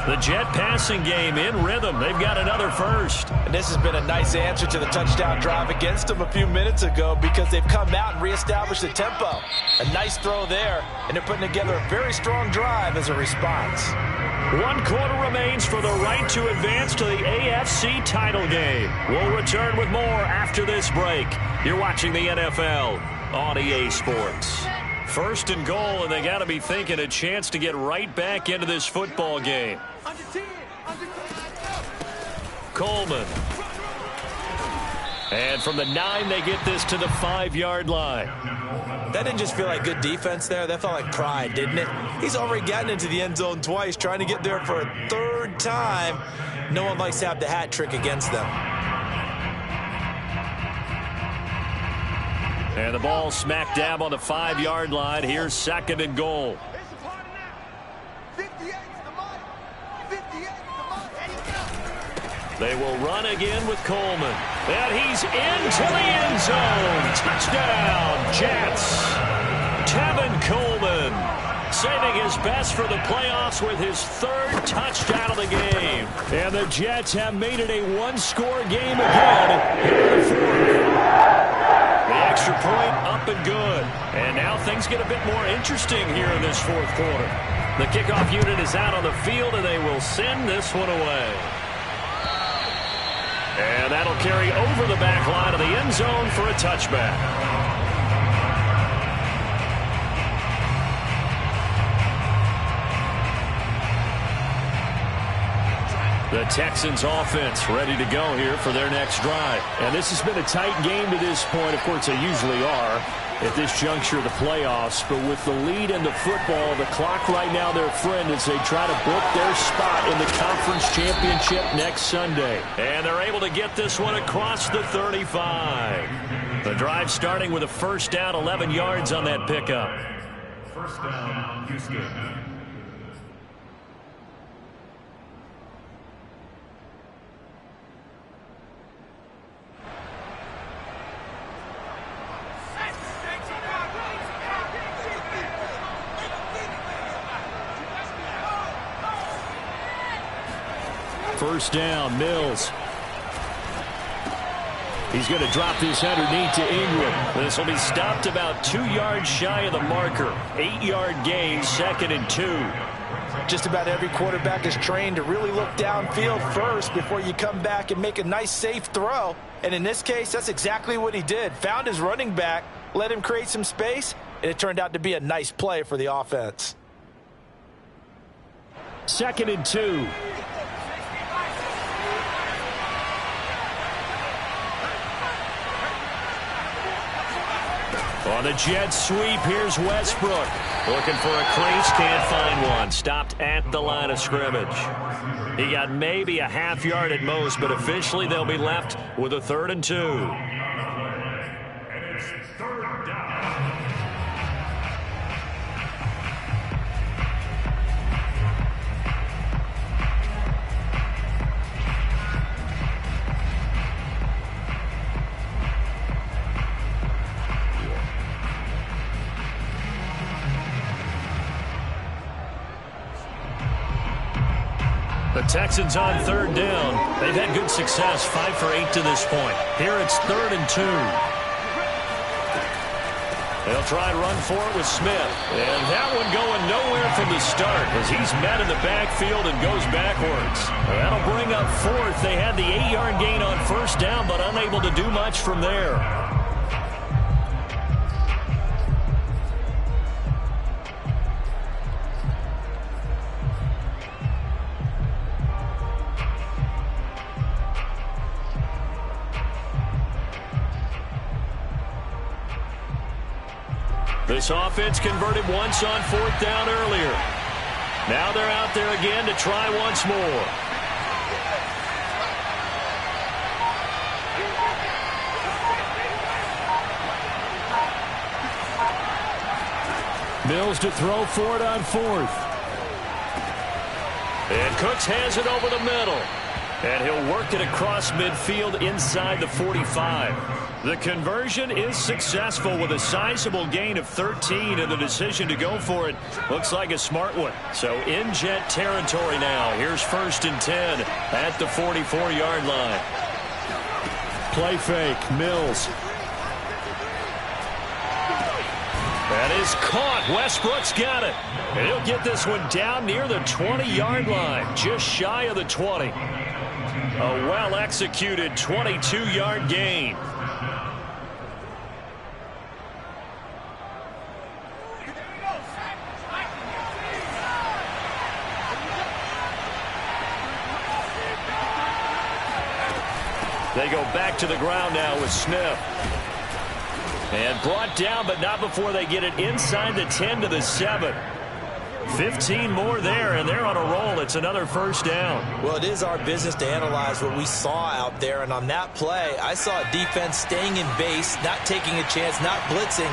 The Jet passing game in rhythm. They've got another 1st. And this has been a nice answer to the touchdown drive against them a few minutes ago because they've come out and reestablished the tempo. A nice throw there, and they're putting together a very strong drive as a response. 1 quarter remains for the right to advance to the AFC title game. We'll return with more after this break. You're watching the NFL on EA Sports. 1st and goal, and they got to be thinking a chance to get right back into this football game. Coleman. And from the 9, they get this to the 5-yard line. That didn't just feel like good defense there. That felt like pride, didn't it? He's already gotten into the end zone twice, trying to get there for a 3rd time. No one likes to have the hat trick against them. And the ball smack dab on the 5-yard line. Here's 2nd and goal. They will run again with Coleman. And he's into the end zone. Touchdown, Jets. Tevin Coleman saving his best for the playoffs with his 3rd touchdown of the game. And the Jets have made it a 1-score game again here in the 4th. The extra point up and good. And now things get a bit more interesting here in this 4th quarter. The kickoff unit is out on the field, and they will send this one away. And that'll carry over the back line of the end zone for a touchback. The Texans offense ready to go here for their next drive. And this has been a tight game to this point. Of course, they usually are at this juncture of the playoffs. But with the lead in the football, the clock right now their friend as they try to book their spot in the conference championship next Sunday. And they're able to get this one across the 35. The drive starting with a 1st down, 11 yards on that pickup. 1st down, Houston. First down, Mills. He's going to drop this underneath to Ingram. This will be stopped about 2 yards shy of the marker. 8-yard gain, 2nd and 2. Just about every quarterback is trained to really look downfield first before you come back and make a nice, safe throw. And in this case, that's exactly what he did. Found his running back, let him create some space, and it turned out to be a nice play for the offense. 2nd and 2. On the jet sweep, here's Westbrook. Looking for a crease, can't find one. Stopped at the line of scrimmage. He got maybe a half yard at most, but officially they'll be left with a 3rd and 2. And it's 3rd down. The Texans on 3rd down. They've had good success, 5 for 8 to this point. Here it's 3rd and 2. They'll try and run for it with Smith. And that one going nowhere from the start as he's met in the backfield and goes backwards. That'll bring up 4th. They had the 8-yard gain on 1st down, but unable to do much from there. This offense converted once on 4th down earlier. Now they're out there again to try once more. Mills to throw for it on 4th. And Cooks has it over the middle. And he'll work it across midfield inside the 45. The conversion is successful with a sizable gain of 13, and the decision to go for it looks like a smart one. So in jet territory now. Here's 1st and 10 at the 44-yard line. Play fake, Mills. That is caught. Westbrook's got it. And he'll get this one down near the 20-yard line, just shy of the 20. A well-executed 22-yard gain. They go back to the ground now with Smith. And brought down, but not before they get it inside the 10 to the 7. 15 more there, and they're on a roll. It's another 1st down. Well, it is our business to analyze what we saw out there, and on that play, I saw a defense staying in base, not taking a chance, not blitzing,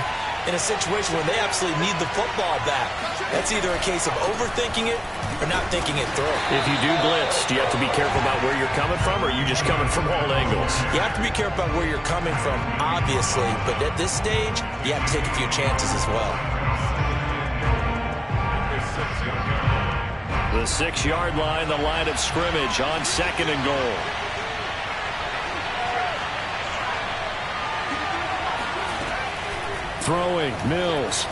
in a situation where they absolutely need the football back. That's either a case of overthinking it or not thinking it through. If you do blitz, do you have to be careful about where you're coming from, or are you just coming from all angles? You have to be careful about where you're coming from, obviously, but at this stage, you have to take a few chances as well. The 6-yard line, the line of scrimmage on 2nd and goal. Throwing, Mills.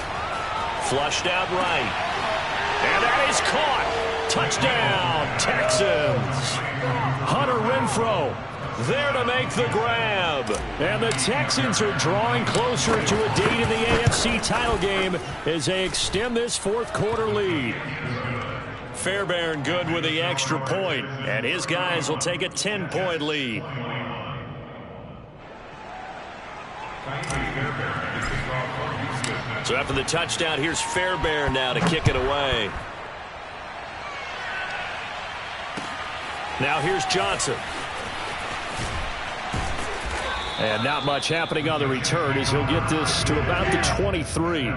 Flushed out right. And that is caught. Touchdown, Texans. Hunter Renfrow there to make the grab. And the Texans are drawing closer to a date in the AFC title game as they extend this 4th quarter lead. Fairbairn good with the extra point, and his guys will take a 10-point lead. So after the touchdown, here's Fairbairn now to kick it away. Now here's Johnson. And not much happening on the return as he'll get this to about the 23.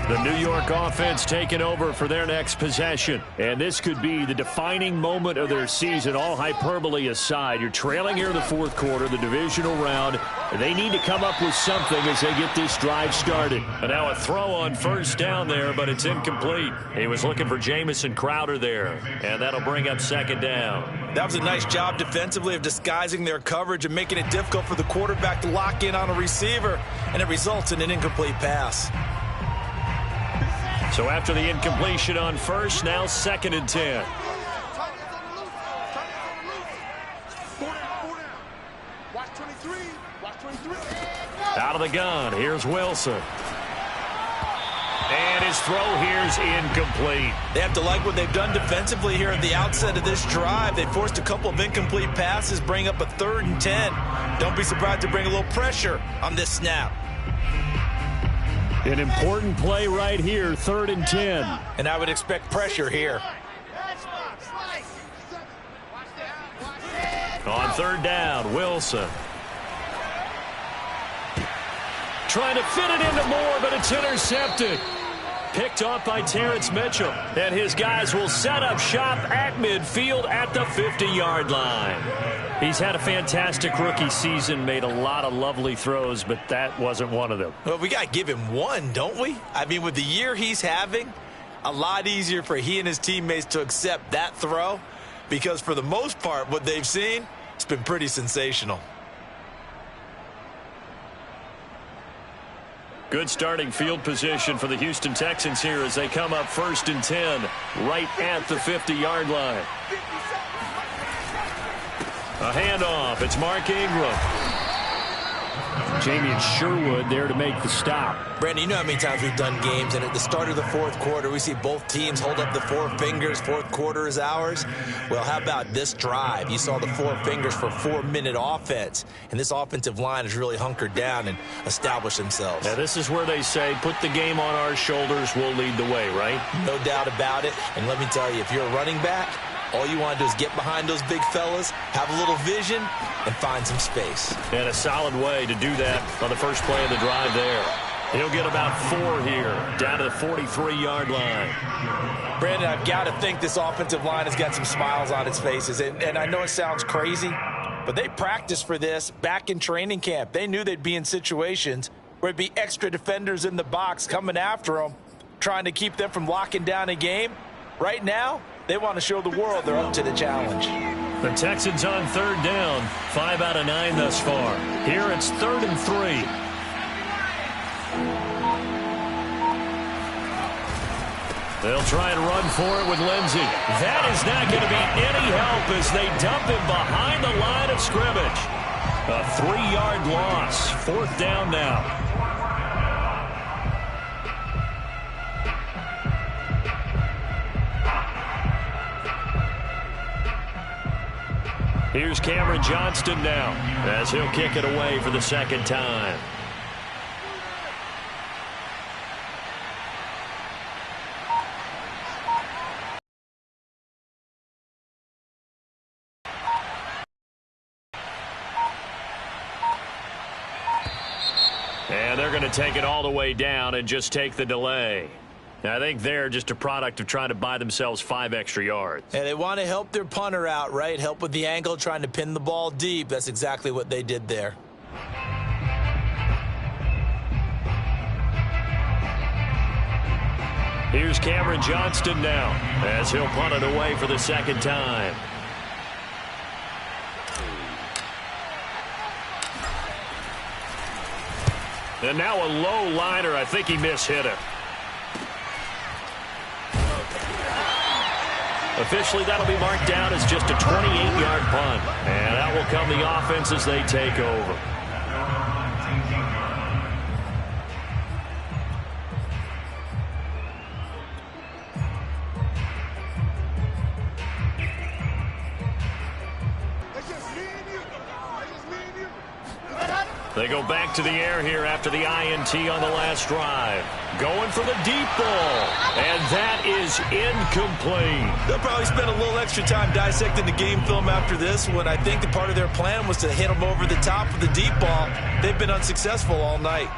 The New York offense taking over for their next possession. And this could be the defining moment of their season, all hyperbole aside. You're trailing here in the fourth quarter, the divisional round. They need to come up with something as they get this drive started. And now a throw on first down there, but it's incomplete. He was looking for Jamison Crowder there, and that'll bring up second down. That was a nice job defensively of disguising their coverage and making it difficult for the quarterback to lock in on a receiver, and it results in an incomplete pass. So after the incompletion on first, now 2nd and 10. Out of the gun, here's Wilson. And his throw here's incomplete. They have to like what they've done defensively here at the outset of this drive. They forced a couple of incomplete passes, bring up a 3rd and 10. Don't be surprised to bring a little pressure on this snap. An important play right here, 3rd and 10. And I would expect pressure here. On 3rd down, Wilson. Trying to fit it into Moore, but it's intercepted. Picked off by Terrence Mitchell. And his guys will set up shop at midfield at the 50-yard line. He's had a fantastic rookie season, made a lot of lovely throws, but that wasn't one of them. Well, we got to give him one, don't we? I mean, with the year he's having, a lot easier for he and his teammates to accept that throw, because for the most part, what they've seen, it's been pretty sensational. Good starting field position for the Houston Texans here as they come up 1st and 10 right at the 50-yard line. A handoff. It's Mark Ingram. Jamie Sherwood there to make the stop. Brandon, you know how many times we've done games, and at the start of the fourth quarter, we see both teams hold up the 4 fingers. Fourth quarter is ours. Well, how about this drive? You saw the 4 fingers for 4-minute offense, and this offensive line has really hunkered down and established themselves. Now, this is where they say, put the game on our shoulders, we'll lead the way, right? No doubt about it. And let me tell you, if you're a running back, all you want to do is get behind those big fellas, have a little vision, and find some space. And a solid way to do that on the first play of the drive there. He'll get about 4 here, down to the 43-yard line. Brandon, I've got to think this offensive line has got some smiles on its faces. And I know it sounds crazy, but they practiced for this back in training camp. They knew they'd be in situations where it'd be extra defenders in the box coming after them, trying to keep them from locking down a game. Right now, they want to show the world they're up to the challenge. The Texans on 3rd down, 5 out of 9 thus far. Here it's 3rd and 3. They'll try and run for it with Lindsey. That is not going to be any help as they dump him behind the line of scrimmage. A 3-yard loss, 4th down now. Here's Cameron Johnston now as he'll kick it away for the 2nd time. And they're going to take it all the way down and just take the delay. I think they're just a product of trying to buy themselves 5 extra yards. And they want to help their punter out, right? Help with the angle, trying to pin the ball deep. That's exactly what they did there. Here's Cameron Johnston now as he'll punt it away for the 2nd time. And now a low liner. I think he mishit it. Officially, that'll be marked down as just a 28-yard punt. And that will come the offense as they take over. They go back to the air here after the INT on the last drive. Going for the deep ball. And that is incomplete. They'll probably spend a little extra time dissecting the game film after this one. I think the part of their plan was to hit them over the top with the deep ball. They've been unsuccessful all night.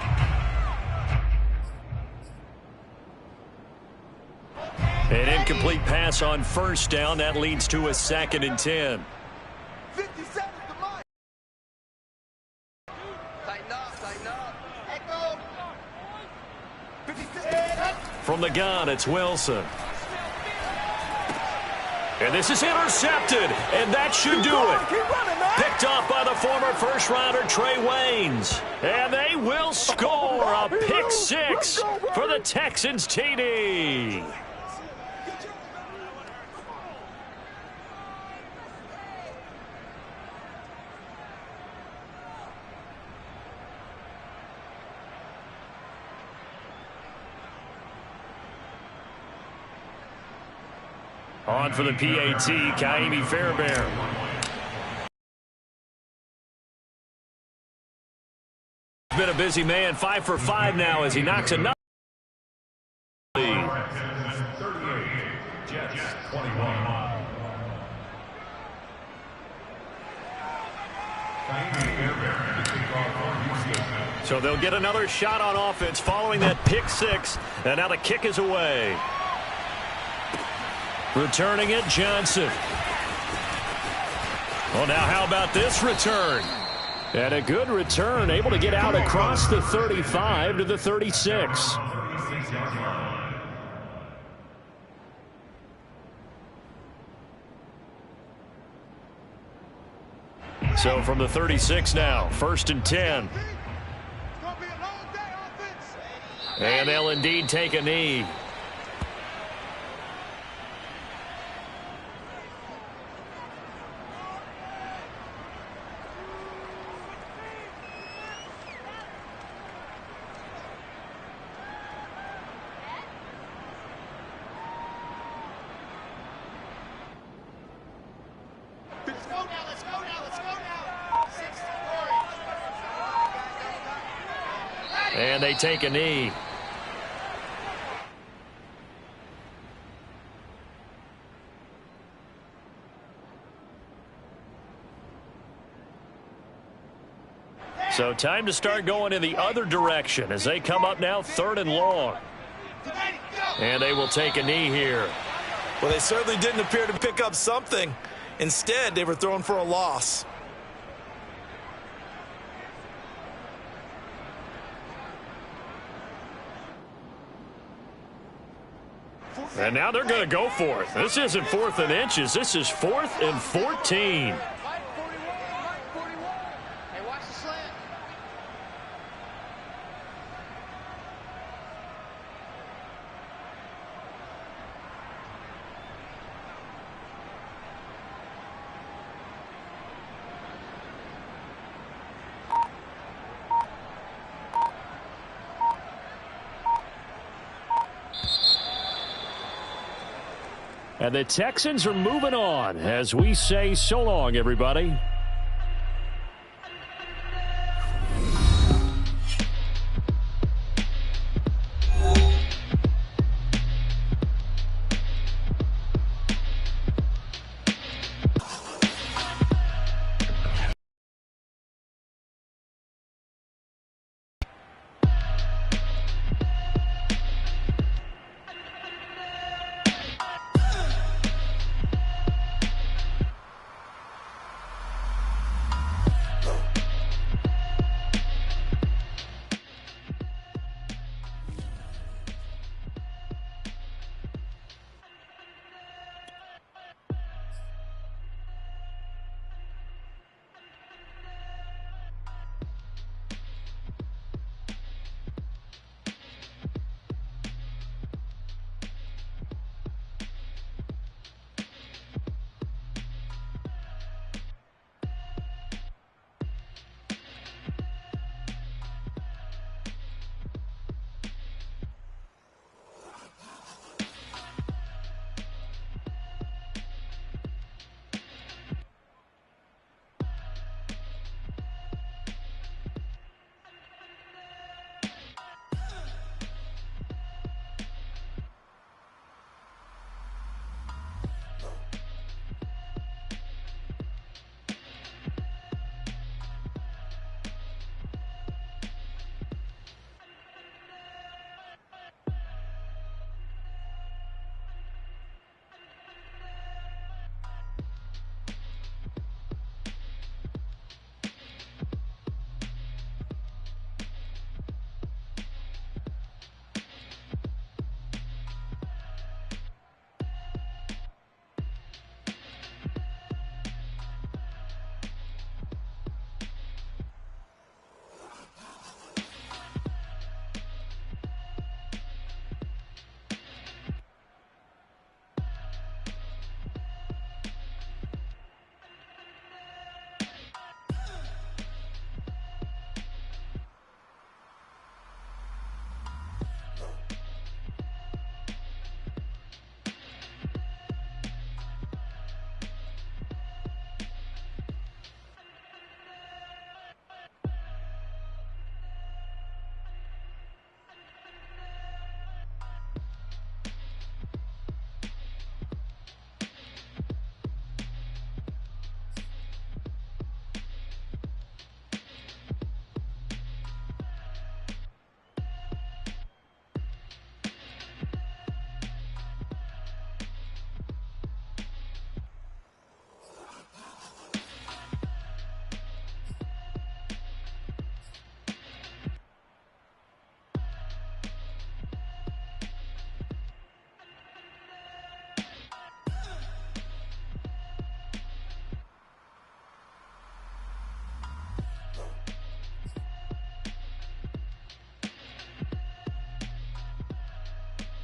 An incomplete pass on first down. That leads to a 2nd and 10. 50 seconds to mine. Tighten up. Echo. 56. From the gun, it's Wilson. And this is intercepted, and that should do it. Picked off by the former first-rounder Trey Waynes. And they will score a pick 6 for the Texans TD. On for the PAT, Ka'imi Fairbairn. Been a busy man, 5 for 5 now as he knocks another. 38, Jets 21. So they'll get another shot on offense following that pick 6, and now the kick is away. Returning it, Johnson. Well, now how about this return? And a good return, able to get out across the 35 to the 36. So from the 36 now, 1st and 10. And they'll indeed take a knee. And they take a knee. So time to start going in the other direction as they come up now 3rd and long. And they will take a knee here. Well, they certainly didn't appear to pick up something. Instead, they were thrown for a loss. And now they're going to go for it. This isn't 4th and inches. This is 4th and 14. And the Texans are moving on as we say so long, everybody.